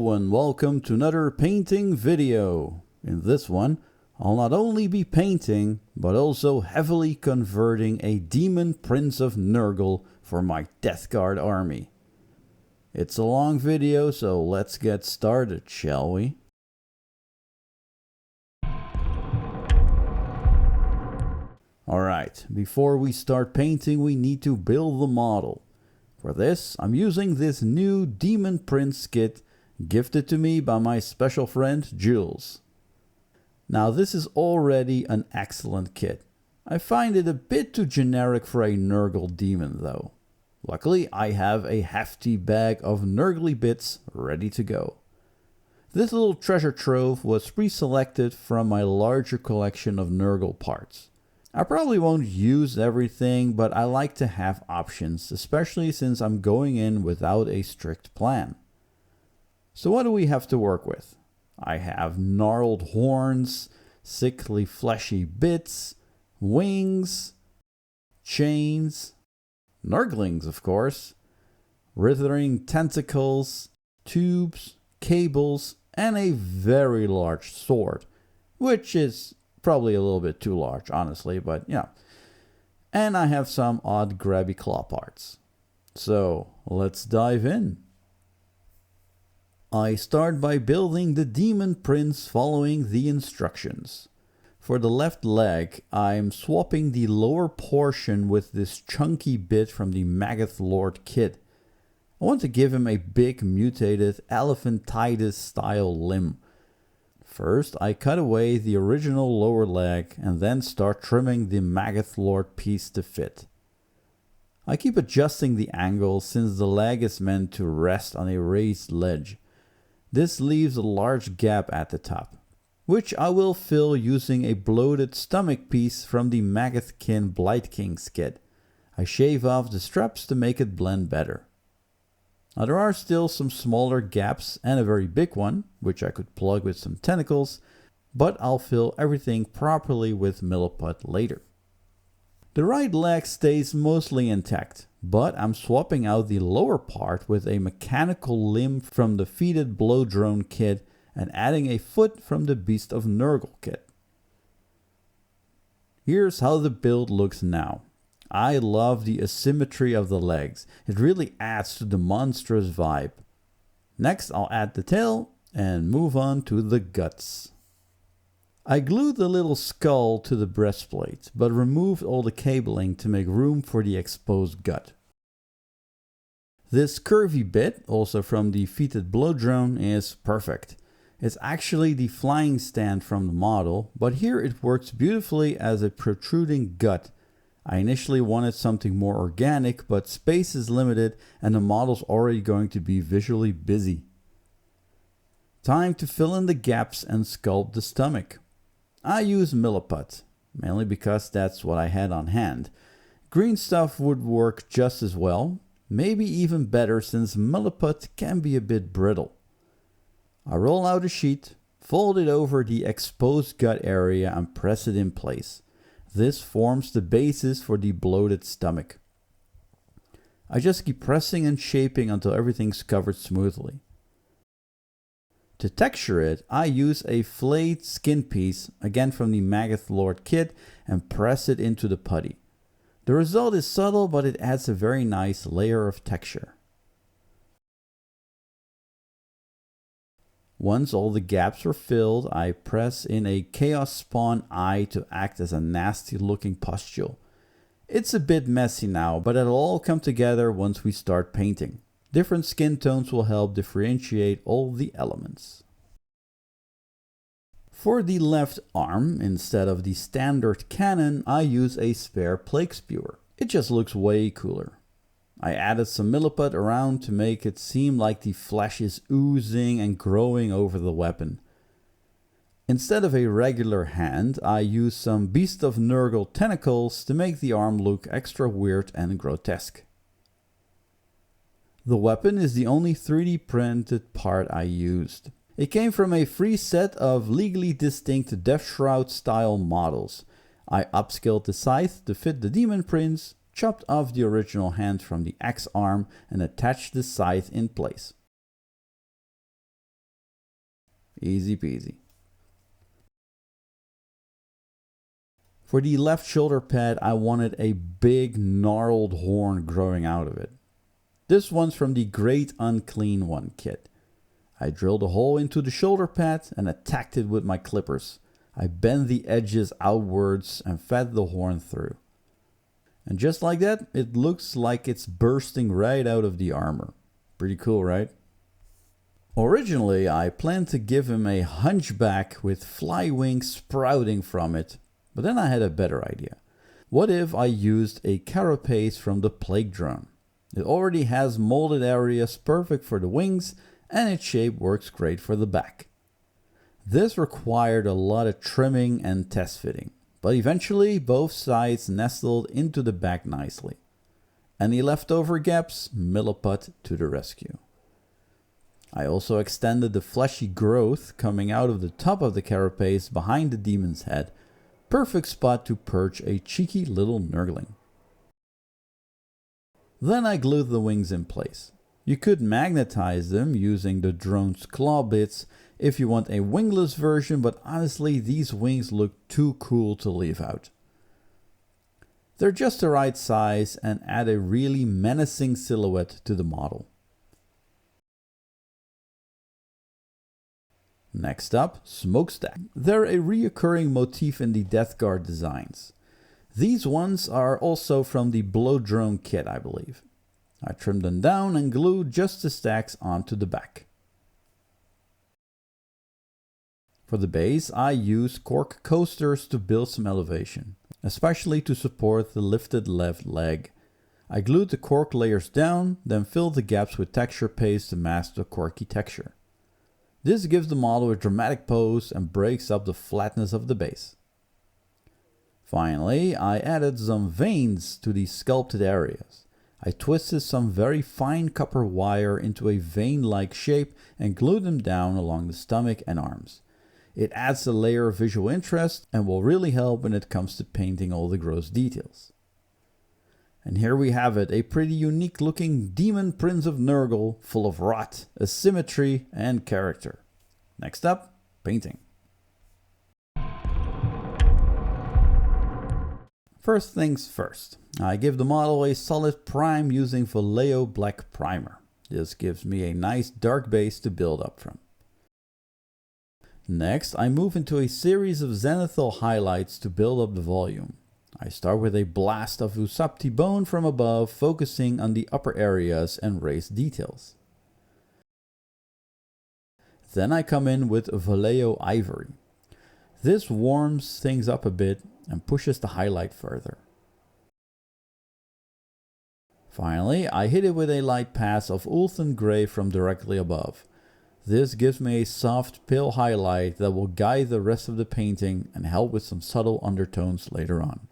Hello and welcome to another painting video. In this one, I'll not only be painting, but also heavily converting a Daemon Prince of Nurgle for my Death Guard army. It's a long video, so let's get started, shall we? Alright, before we start painting, we need to build the model. For this, I'm using this new Daemon Prince kit gifted to me by my special friend Jules. Now this is already an excellent kit. I find it a bit too generic for a Nurgle demon though. Luckily I have a hefty bag of Nurgly bits ready to go. This little treasure trove was pre-selected from my larger collection of Nurgle parts. I probably won't use everything, but I like to have options, especially since I'm going in without a strict plan. So what do we have to work with? I have gnarled horns, sickly fleshy bits, wings, chains, Nurglings of course, writhing tentacles, tubes, cables, and a very large sword, which is probably a little bit too large, honestly, but yeah. And I have some odd grabby claw parts. So let's dive in. I start by building the Daemon Prince following the instructions. For the left leg, I'm swapping the lower portion with this chunky bit from the Maggoth Lord kit. I want to give him a big mutated elephantitis style limb. First, I cut away the original lower leg and then start trimming the Maggoth Lord piece to fit. I keep adjusting the angle since the leg is meant to rest on a raised ledge. This leaves a large gap at the top, which I will fill using a bloated stomach piece from the Maggothkin Blight King's kit. I shave off the straps to make it blend better. Now there are still some smaller gaps and a very big one, which I could plug with some tentacles, but I'll fill everything properly with milliput later. The right leg stays mostly intact, but I'm swapping out the lower part with a mechanical limb from the Feated Blow Drone kit and adding a foot from the Beast of Nurgle kit. Here's how the build looks now. I love the asymmetry of the legs. It really adds to the monstrous vibe. Next, I'll add the tail and move on to the guts. I glued the little skull to the breastplate, but removed all the cabling to make room for the exposed gut. This curvy bit, also from the Feated Blow Drone, is perfect. It's actually the flying stand from the model, but here it works beautifully as a protruding gut. I initially wanted something more organic, but space is limited and the model's already going to be visually busy. Time to fill in the gaps and sculpt the stomach. I use milliput, mainly because that's what I had on hand. Green stuff would work just as well, maybe even better since milliput can be a bit brittle. I roll out a sheet, fold it over the exposed gut area and press it in place. This forms the basis for the bloated stomach. I just keep pressing and shaping until everything's covered smoothly. To texture it, I use a flayed skin piece, again from the Maggoth Lord kit, and press it into the putty. The result is subtle, but it adds a very nice layer of texture. Once all the gaps are filled, I press in a Chaos Spawn eye to act as a nasty looking pustule. It's a bit messy now, but it'll all come together once we start painting. Different skin tones will help differentiate all the elements. For the left arm, instead of the standard cannon, I use a spare plague spewer. It just looks way cooler. I added some milliput around to make it seem like the flesh is oozing and growing over the weapon. Instead of a regular hand, I used some Beast of Nurgle tentacles to make the arm look extra weird and grotesque. The weapon is the only 3D printed part I used. It came from a free set of legally distinct Death Shroud style models. I upscaled the scythe to fit the Daemon Prince, chopped off the original hand from the axe arm and attached the scythe in place. Easy peasy. For the left shoulder pad, I wanted a big gnarled horn growing out of it. This one's from the Great Unclean One kit. I drilled a hole into the shoulder pad and attacked it with my clippers. I bent the edges outwards and fed the horn through. And just like that, it looks like it's bursting right out of the armor. Pretty cool, right? Originally, I planned to give him a hunchback with fly wings sprouting from it, but then I had a better idea. What if I used a carapace from the Plague Drone? It already has molded areas perfect for the wings, and its shape works great for the back. This required a lot of trimming and test fitting, but eventually both sides nestled into the back nicely. Any leftover gaps, Milliput to the rescue. I also extended the fleshy growth coming out of the top of the carapace behind the demon's head. Perfect spot to perch a cheeky little Nurgling. Then I glued the wings in place. You could magnetize them using the drone's claw bits if you want a wingless version, but honestly these wings look too cool to leave out. They're just the right size and add a really menacing silhouette to the model. Next up, smokestack. They're a reoccurring motif in the Death Guard designs. These ones are also from the Blow Drone kit, I believe. I trimmed them down and glued just the stacks onto the back. For the base, I used cork coasters to build some elevation, especially to support the lifted left leg. I glued the cork layers down, then filled the gaps with texture paste to mask the corky texture. This gives the model a dramatic pose and breaks up the flatness of the base. Finally, I added some veins to the sculpted areas. I twisted some very fine copper wire into a vein-like shape and glued them down along the stomach and arms. It adds a layer of visual interest and will really help when it comes to painting all the gross details. And here we have it, a pretty unique looking Daemon Prince of Nurgle, full of rot, asymmetry and character. Next up, painting. First things first, I give the model a solid prime using Vallejo Black Primer. This gives me a nice dark base to build up from. Next, I move into a series of zenithal highlights to build up the volume. I start with a blast of Ushabti bone from above, focusing on the upper areas and raised details. Then I come in with Vallejo Ivory. This warms things up a bit and pushes the highlight further. Finally, I hit it with a light pass of Ulthen Grey from directly above. This gives me a soft pale highlight that will guide the rest of the painting and help with some subtle undertones later on.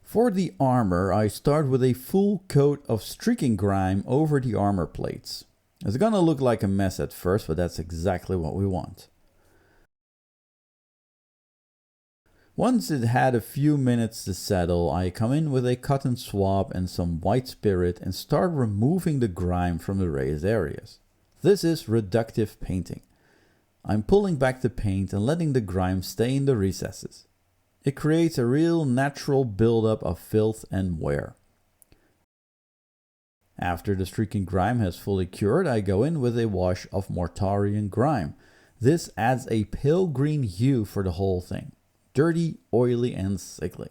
For the armor, I start with a full coat of streaking grime over the armor plates. It's gonna look like a mess at first, but that's exactly what we want. Once it had a few minutes to settle, I come in with a cotton swab and some white spirit and start removing the grime from the raised areas. This is reductive painting. I'm pulling back the paint and letting the grime stay in the recesses. It creates a real natural buildup of filth and wear. After the streaking grime has fully cured, I go in with a wash of Mortarian grime. This adds a pale green hue for the whole thing. Dirty, oily and sickly.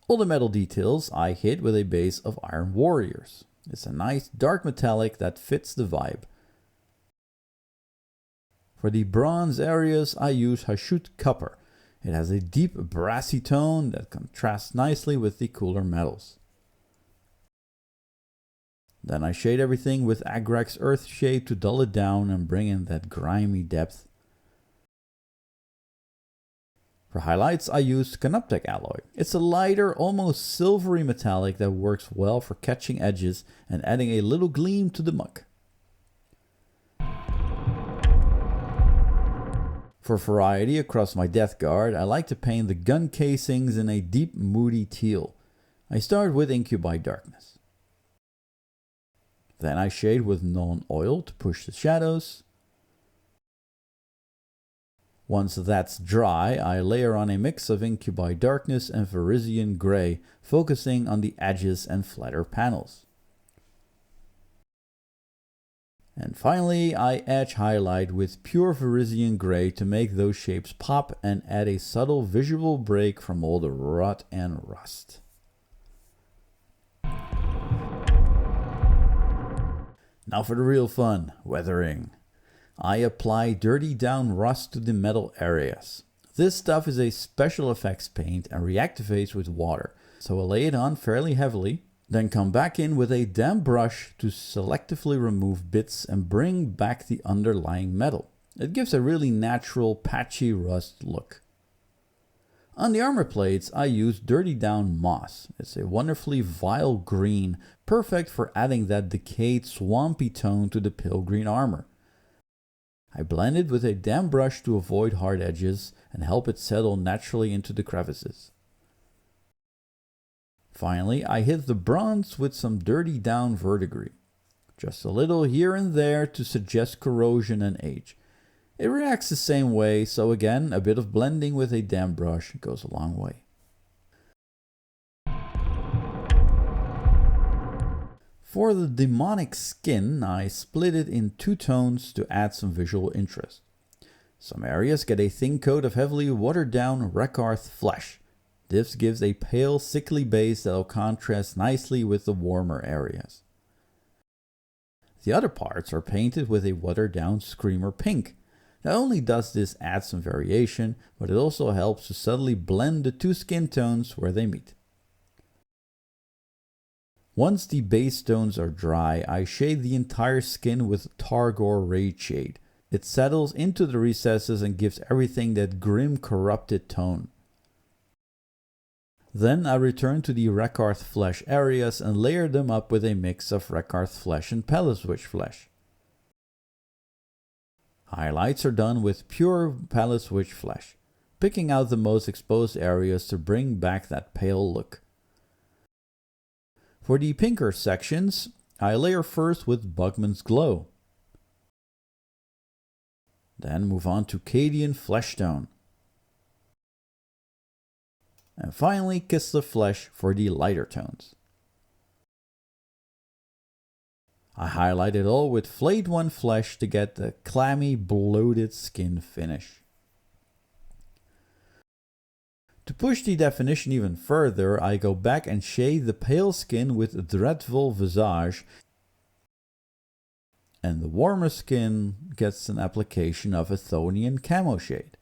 All the metal details I hit with a base of Iron Warriors. It's a nice dark metallic that fits the vibe. For the bronze areas I use Hashut Copper. It has a deep brassy tone that contrasts nicely with the cooler metals. Then I shade everything with Agrax Earthshade to dull it down and bring in that grimy depth. For highlights I used Canoptek Alloy. It's a lighter, almost silvery metallic that works well for catching edges and adding a little gleam to the muck. For variety across my Death Guard, I like to paint the gun casings in a deep moody teal. I start with Incubi Darkness. Then I shade with non-oil to push the shadows. Once that's dry, I layer on a mix of Incubi Darkness and Virizion Grey, focusing on the edges and flatter panels. And finally, I edge highlight with pure Virizion Grey to make those shapes pop and add a subtle visual break from all the rot and rust. Now for the real fun, weathering. I apply Dirty Down Rust to the metal areas. This stuff is a special effects paint and reactivates with water, so I lay it on fairly heavily, then come back in with a damp brush to selectively remove bits and bring back the underlying metal. It gives a really natural patchy rust look. On the armor plates I use Dirty Down Moss. It's a wonderfully vile green, perfect for adding that decayed swampy tone to the pale green armor. I blend it with a damp brush to avoid hard edges and help it settle naturally into the crevices. Finally, I hit the bronze with some Dirty Down Verdigris. Just a little here and there to suggest corrosion and age. It reacts the same way, so again, a bit of blending with a damp brush goes a long way. For the Daemonic Skin, I split it in two tones to add some visual interest. Some areas get a thin coat of heavily watered down Rakarth flesh. This gives a pale, sickly base that will contrast nicely with the warmer areas. The other parts are painted with a watered down Screamer pink. Not only does this add some variation, but it also helps to subtly blend the two skin tones where they meet. Once the base tones are dry, I shade the entire skin with Targor Rage Shade. It settles into the recesses and gives everything that grim, corrupted tone. Then I return to the Rakarth flesh areas and layer them up with a mix of Rakarth flesh and Palace Witch flesh. Highlights are done with pure Palace Witch flesh, picking out the most exposed areas to bring back that pale look. For the pinker sections, I layer first with Bugman's Glow. Then move on to Cadian Flesh Tone. And finally Kislev Flesh for the lighter tones. I highlight it all with Flayed One Flesh to get the clammy, bloated skin finish. To push the definition even further, I go back and shade the pale skin with Dreadful Visage, and the warmer skin gets an application of Athonian Camoshade.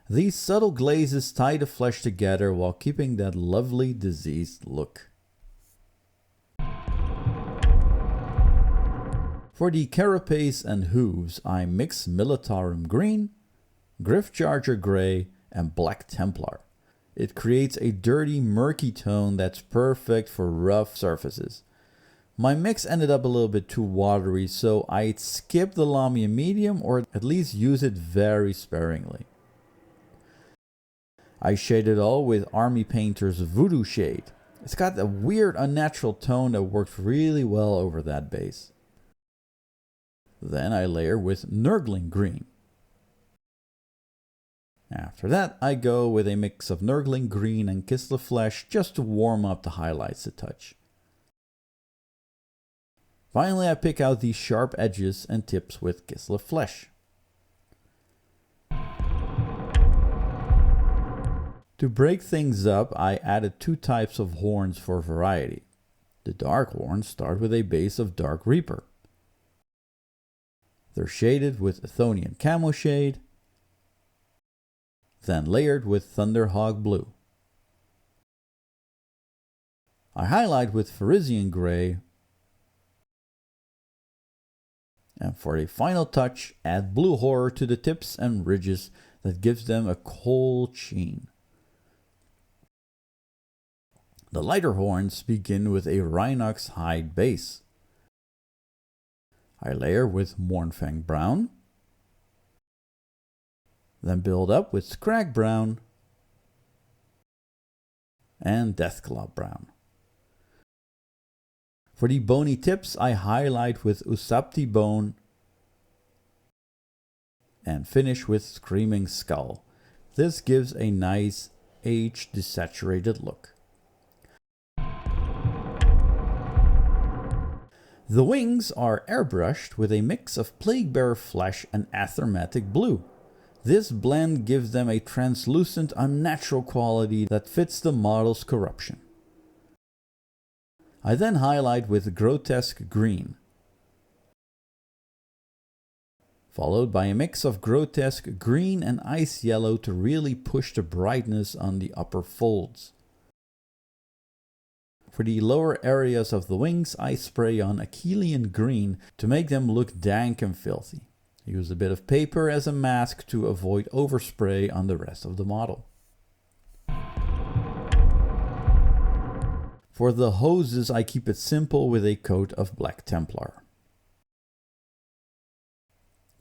These subtle glazes tie the flesh together while keeping that lovely diseased look. For the Carapace and Hooves, I mix Militarum Green, Griffcharger Grey, and Black Templar. It creates a dirty, murky tone that's perfect for rough surfaces. My mix ended up a little bit too watery, so I'd skip the Lamia medium or at least use it very sparingly. I shade it all with Army Painter's Voodoo Shade. It's got a weird, unnatural tone that works really well over that base. Then I layer with Nurgling Green. After that, I go with a mix of Nurgling Green and Kislev Flesh just to warm up the highlights a touch. Finally, I pick out these sharp edges and tips with Kislev Flesh. To break things up, I added two types of horns for variety. The dark horns start with a base of Dark Reaper. They're shaded with Athonian Camoshade, then layered with Thunderhawk Blue. I highlight with Virizion Grey, and for a final touch, add Blue Horror to the tips and ridges that gives them a cold sheen. The lighter horns begin with a Rhinox hide base. I layer with Mournfang Brown, then build up with Scrag Brown and Deathclaw Brown. For the bony tips, I highlight with Ushabti Bone and finish with Screaming Skull. This gives a nice age-desaturated look. The wings are airbrushed with a mix of Plaguebearer Flesh and Aethermatic Blue. This blend gives them a translucent, unnatural quality that fits the model's corruption. I then highlight with Grotesque Green, followed by a mix of Grotesque Green and Ice Yellow to really push the brightness on the upper folds. For the lower areas of the wings, I spray on Akhelian Green to make them look dank and filthy. I use a bit of paper as a mask to avoid overspray on the rest of the model. For the hoses, I keep it simple with a coat of Black Templar.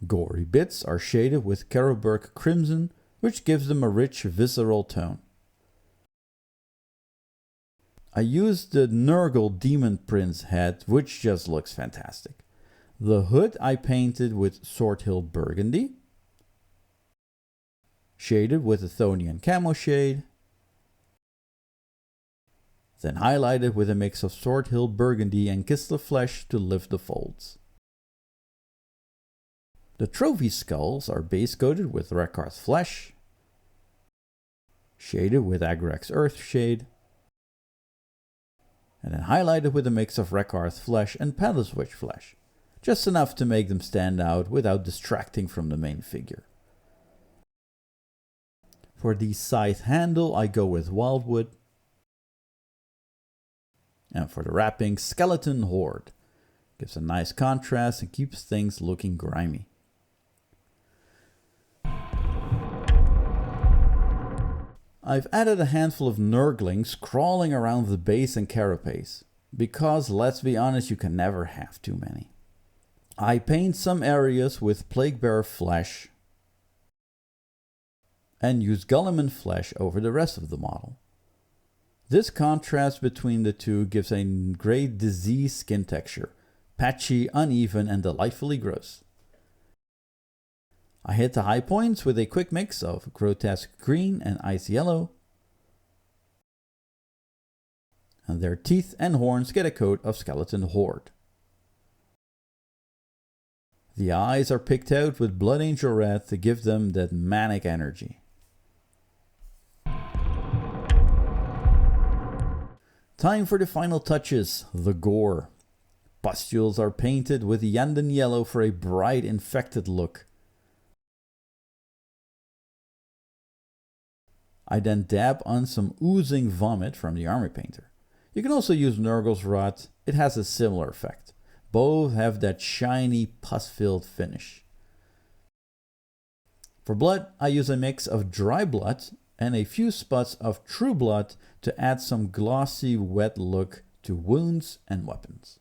Gory bits are shaded with Carroburg Crimson, which gives them a rich visceral tone. I used the Nurgle Daemon Prince head, which just looks fantastic. The hood I painted with Swordhill Burgundy, shaded with Athonian Camoshade, then highlighted with a mix of Swordhill Burgundy and Kislev Flesh to lift the folds. The trophy skulls are base coated with Agrax Flesh, shaded with Agrax Earthshade, and then highlighted with a mix of Agrax Flesh and Palace Witch Flesh, just enough to make them stand out without distracting from the main figure. For the scythe handle, I go with Wildwood, and for the wrapping, Skeleton Horde. Gives a nice contrast and keeps things looking grimy. I've added a handful of Nurglings crawling around the base and carapace, because let's be honest, you can never have too many. I paint some areas with Plaguebearer Flesh and use Guilliman Flesh over the rest of the model. This contrast between the two gives a great diseased skin texture, patchy, uneven, and delightfully gross. I hit the high points with a quick mix of Grotesque Green and Ice Yellow, and their teeth and horns get a coat of Skeleton Horde. The eyes are picked out with Blood Angel Red to give them that manic energy. Time for the final touches, the gore. Pustules are painted with Yanden Yellow for a bright infected look. I then dab on some oozing vomit from the army painter. You can also use Nurgle's Rot, it has a similar effect. Both have that shiny, pus-filled finish. For blood, I use a mix of dry blood and a few spots of true blood to add some glossy, wet look to wounds and weapons.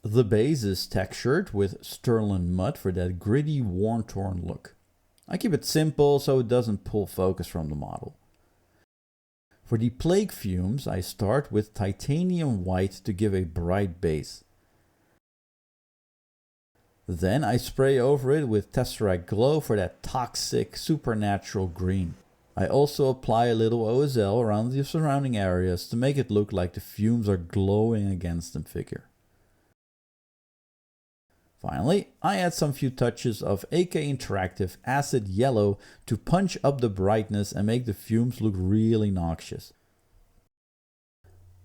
The base is textured with Sterling Mud for that gritty, worn-torn look. I keep it simple so it doesn't pull focus from the model. For the Plague Fumes, I start with Titanium White to give a bright base. Then I spray over it with Tesseract Glow for that toxic, supernatural green. I also apply a little OSL around the surrounding areas to make it look like the fumes are glowing against the figure. Finally, I add some few touches of AK Interactive Acid Yellow to punch up the brightness and make the fumes look really noxious.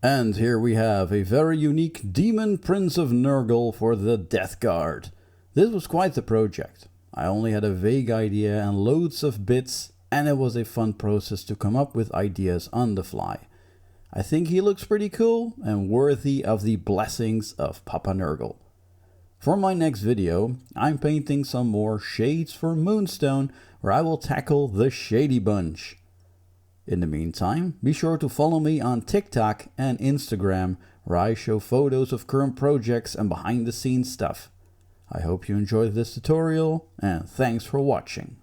And here we have a very unique Daemon Prince of Nurgle for the Death Guard. This was quite the project. I only had a vague idea and loads of bits, and it was a fun process to come up with ideas on the fly. I think he looks pretty cool and worthy of the blessings of Papa Nurgle. For my next video, I'm painting some more shades for Moonstone, where I will tackle the Shady Bunch. In the meantime, be sure to follow me on TikTok and Instagram, where I show photos of current projects and behind the scenes stuff. I hope you enjoyed this tutorial, and thanks for watching.